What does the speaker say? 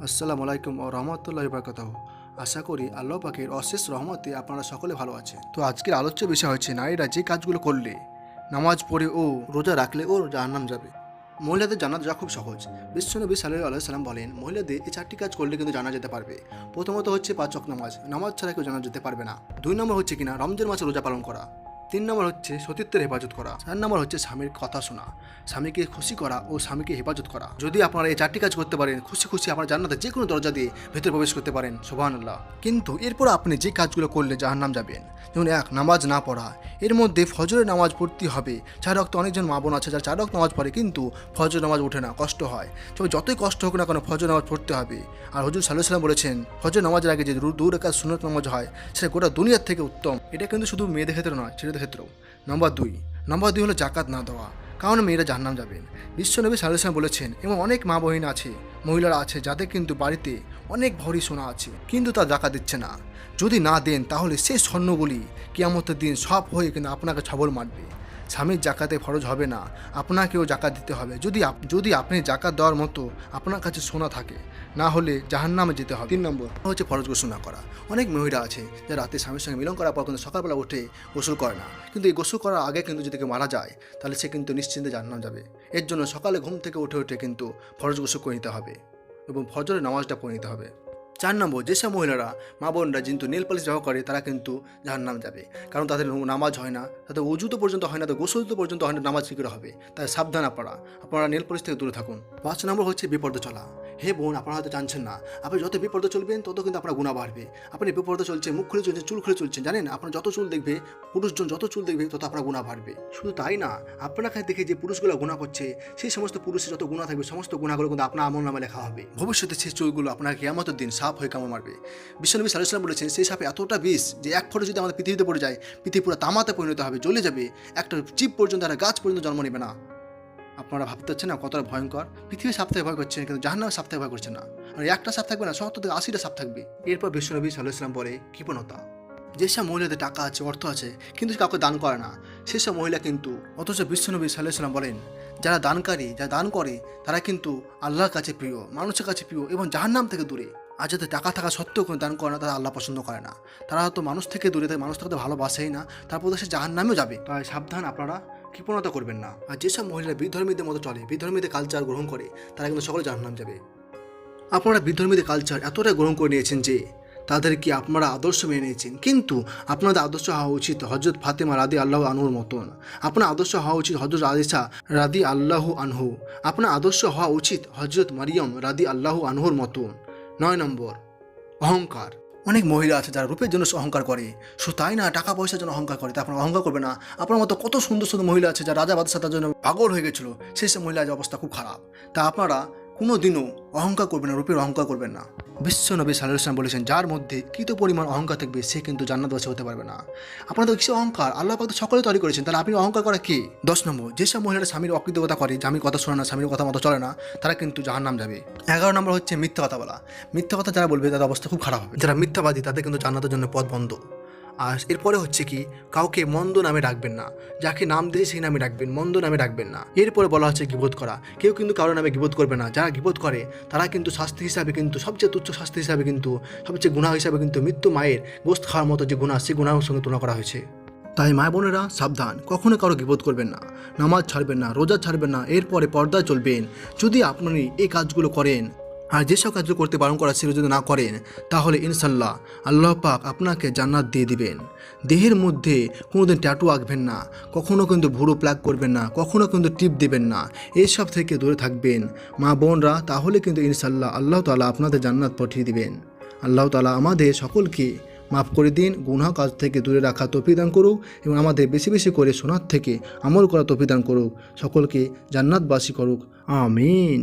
আসসালামু আলাইকুম ও রহমতুল্লাহি বারাকাতুহু। আশা করি আল্লাহ পাকের অশেষ রহমতে আপনারা সকলে ভালো আছেন। তো আজকের আলোচ্য বিষয় হচ্ছে নারীরা যে কাজগুলো করলে নামাজ পড়ে ও রোজা রাখলে ও জাহান্নাম যাবে। মহিলাদের জান্নাত যাওয়া খুব সহজ। বিশ্বনবী সাল্লাল্লাহু আলাইহি সাল্লাম বলেন, মহিলাদের এই 4টি কাজ করলে কিন্তু জানা যেতে পারবে। প্রথমত হচ্ছে 5 ওয়াক্ত নামাজ, নামাজ ছাড়া কেউ জানা যেতে পারবে না। 2 নম্বর হচ্ছে কিনা রমজান মাসে রোজা পালন করা। 3 নম্বর হচ্ছে সতীত্বের হেফাজত করা। 4 নম্বর হচ্ছে স্বামীর কথা শোনা, স্বামীকে খুশি করা ও স্বামীকে হেফাজত করা। যদি আপনারা এই 4টি কাজ করতে পারেন, খুশি খুশি আপনার জান্নাতে যে কোনো দরজা দিয়ে ভেতরে প্রবেশ করতে পারেন। সুবহানাল্লাহ। কিন্তু এরপর আপনি যে কাজগুলো করলে জাহান্নাম যাবেন, যেমন 1 নামাজ না পড়া। এর মধ্যে ফজরের নামাজ পড়তে হবে। 4 ওয়াক্ত অনেকজন মা বোন আছে যারা 4 ওয়াক্ত নামাজ পড়ে কিন্তু ফজর নামাজ ওঠে না, কষ্ট হয়। তবে যতই কষ্ট হোক না কেন ফজর নামাজ পড়তে হবে। আর হুজুর সাল্লাল্লাহু আলাইহি সাল্লাম বলেছেন, ফজর নামাজের আগে যে 2 রাকাত সুন্নত নামাজ হয় সেটা গোটা দুনিয়ার থেকে উত্তম। এটা কিন্তু শুধু মেয়েদের ক্ষেত্রে নয়, ছেলেদের ক্ষেত্রেও। নম্বর 2 হলো জাকাত না দেওয়া, কারণ মেয়েরা জাহান্নাম যাবেন। বিশ্বনবী সাল্লাল্লাহু আলাইহি সাল্লাম বলেছেন, এবং অনেক মা বহিন আছে, মহিলারা আছে যাদের কিন্তু বাড়িতে অনেক ভরি সোনা আছে কিন্তু তা জাকাত দিচ্ছে না। যদি না দেন তাহলে সেই স্বর্ণগুলি কিয়ামতের দিন সব হয়ে কিন্তু আপনাকে ছবল মারবে। স্বামীর জাকাতে ফরজ হবে না, আপনাকেও জাকাত দিতে হবে। যদি আপনি জাকাত দেওয়ার মতো আপনার কাছে সোনা থাকে, না হলে জাহান্নামে যেতে হবে। 3 নম্বর হচ্ছে ফরজ গোসল না করা। অনেক মহিলা আছে যে রাতে স্বামীর সঙ্গে মিলন করার পর কিন্তু সকালবেলা উঠে গোসল করে না, কিন্তু এই গোসল করার আগে কিন্তু যদি কেউ মারা যায় তাহলে সে কিন্তু নিশ্চিন্তে জাহান্নাম যাবে। এর জন্য সকালে ঘুম থেকে উঠে কিন্তু ফরজ গোসল করে নিতে হবে এবং ফজরের নামাজটা পড়ে নিতে হবে। 4 নম্বর, যেসব মহিলারা মা বোনরা কিন্তু নেল পালিশ ব্যবহার করে তারা কিন্তু জাহান্নাম যাবে, কারণ তাদের নামাজ হয় না, তাদের অজু তো পর্যন্ত হয় না, তাদের গোসল তো পর্যন্ত হয় না, নামাজ কী করে হবে? তাই সাবধান আপনারা নেল পালিশ থেকে দূরে থাকুন। 5 নম্বর হচ্ছে বিপর্দা চলা। হে বোন, আপনারা হয়তো জানছেন না, আপনি যত বিপর্দা চলবেন তত কিন্তু আপনার গুনাহ বাড়বে। আপনি বিপর্দা চলছে, মুখ খুলে চলছে, চুল খুলে চলছেন, জানেন আপনার যত চুল দেখবে, পুরুষজন যত চুল দেখবে তত আপনার গুনাহ বাড়বে। শুধু তাই না, আপনাকে দেখে যে পুরুষগুলো গুনাহ করছে সেই সমস্ত পুরুষের যত গুনাহ থাকবে সমস্ত গুনাহগুলো কিন্তু আপনার আমলনামায় লেখা হবে। ভবিষ্যতে সেই চুলগুলো আপনার কিয়ামতের দিন সাপ হয়ে কামড় মারবে। বিশ্বনবী সাল্লাল্লাহু আলাইহি ওয়াসাল্লাম বলেছেন, সেই সাপে এতটা বিষ যে এক ফোঁটা যদি আমাদের পৃথিবীতে পড়ে যায়, পৃথিবী পুরো তামাতে পরিণত হবে, জ্বলে যাবে, একটা জীব পর্যন্ত, একটা গাছ পর্যন্ত জন্ম নেবে না। আপনারা ভাবতে পারছেন না কতটা ভয়ঙ্কর? পৃথিবীর সাপ থেকে ভয় করছেন কিন্তু জাহান্নামের সাপ থেকে ভয় করছেন না। আর একটা সাপ থাকবে না, 70 থেকে 80টা সাপ থাকবে। এরপর বিশ্বনবী সাল্লাল্লাহু আলাইহি ওয়াসাল্লাম বলে কৃপণতা। যেসব মহিলাদের টাকা আছে, অর্থ আছে কিন্তু কাউকে দান করে না, সেসব মহিলা কিন্তু, অথচ বিশ্বনবী সাল্লাল্লাহু আলাইহি ওয়াসাল্লাম বলেন, যারা দানকারী, যারা দান করে তারা কিন্তু আল্লাহর কাছে প্রিয়, মানুষের কাছে প্রিয় এবং জাহান্নাম থেকে দূরে। আর যাদের টাকা থাকা সত্ত্বেও কোনো দান করে না তারা আল্লাহ পছন্দ করে না। তারা হয়তো মানুষ থেকে দূরে থাকে, মানুষ থেকে ভালোবাসেই না, তারপর সে জাহান্নামেও যাবে। তাই সাবধান, আপনারা কৃপণতা করবেন না। আর যেসব মহিলা বিধর্মীদের মতো চলে, বিধর্মীদের কালচার গ্রহণ করে, তারা কিন্তু সকলে জাহান্নাম যাবে। আপনারা বিধর্মীদের কালচার এতটাই গ্রহণ করে নিয়েছেন যে তাদেরকে আপনারা আদর্শ মেনে নিয়েছেন, কিন্তু আপনাদের আদর্শ হওয়া উচিত হজরত ফাতেমা রাদি আল্লাহ আনহুর মতন। আপনার আদর্শ হওয়া উচিত হজরত আয়েশা রাদি আল্লাহ আনহু। আপনার আদর্শ হওয়া উচিত হজরত মারিয়ম রাদি আল্লাহ আনহুর মতন। 9 নম্বর, অহংকার। অনেক মহিলা আছে যারা রূপের জন্য অহংকার করে, শুধু তাই না, টাকা পয়সার জন্য অহংকার করে। তা আপনারা অহংকার করবে না। আপনার মতো কত সুন্দর সুন্দর মহিলা আছে যারা রাজা বাদশাহ তার জন্য পাগল হয়ে গেছিলো, সেই সব মহিলার অবস্থা খুব খারাপ। তা আপনারা কোনো দিনও অহংকার করবেন না, রূপের অহংকার করবেন না। বিশ্বনবী সাল্লাল্লাহু আলাইহি ওয়াসাল্লাম বলেছেন, যার মধ্যে কৃত পরিমাণ অহংকার থাকবে সে কিন্তু জান্নাতবাসী হতে পারবে না। আপনাদের কিসে অহংকার? আল্লাহ পাক তো সকলে তৈরি করেছেন, তাহলে আপনি অহংকার করা কি? 10 নম্বর, যেসব মহিলারা স্বামীর অকৃতজ্ঞতা করে, স্বামীর কথা শোনে না, স্বামীর কথা মতো চলে না, তারা কিন্তু জাহান্নাম যাবে। 11 নম্বর হচ্ছে মিথ্যা কথা বলা। মিথ্যা কথা যারা বলবে তাদের অবস্থা খুব খারাপ হবে। যারা মিথ্যাবাদী তাদের কিন্তু জান্নাতের জন্য পথ বন্ধ। আর এরপরে হচ্ছে কি, কাউকে মন্দ নামে ডাকবেন না, যাকে নাম দিয়েছে সেই নামে ডাকবেন, মন্দ নামে ডাকবেন না। এরপরে বলা হচ্ছে গীবত করা। কেউ কিন্তু কারোর নামে গীবত করবে না। যারা গীবত করে তারা কিন্তু শাস্তি হিসাবে, কিন্তু সবচেয়ে তুচ্ছ শাস্তি হিসাবে, কিন্তু সবচেয়ে গুনাহ হিসাবে কিন্তু মৃত্যু মায়ের গোশত খাওয়ার মতো যে গুনাহ, সেই গুনাহের সঙ্গে তুলনা করা হয়েছে। তাই মা বোনেরা সাবধান, কখনো কারো গীবত করবেন না, নামাজ ছাড়বেন না, রোজা ছাড়বেন না, এরপরে পর্দায় চলবেন। যদি আপনি এই কাজগুলো করেন, আর যেসব কাজগুলো করতে বারণ করা সেগুলো যদি না করেন, তাহলে ইনশাল্লাহ আল্লাহ পাক আপনাকে জান্নাত দিয়ে দিবেন। দেহের মধ্যে কোনোদিন ট্যাটু আঁকবেন না, কখনও কিন্তু ভুরু প্লাগ করবেন না, কখনও কিন্তু টিপ দেবেন না, এইসব থেকে দূরে থাকবেন মা বোনরা। তাহলে কিন্তু ইনশাল্লাহ আল্লাহ তাআলা আপনাদের জান্নাত পাঠিয়ে দিবেন। আল্লাহ তাআলা আমাদের সকলকে মাফ করে দিন, গুনাহ কাজ থেকে দূরে রাখা তৌফিক দান করুক এবং আমাদের বেশি বেশি করে শোনার থেকে আমল করা তৌফিক দান করুক, সকলকে জান্নাতবাসী করুক। আমিন।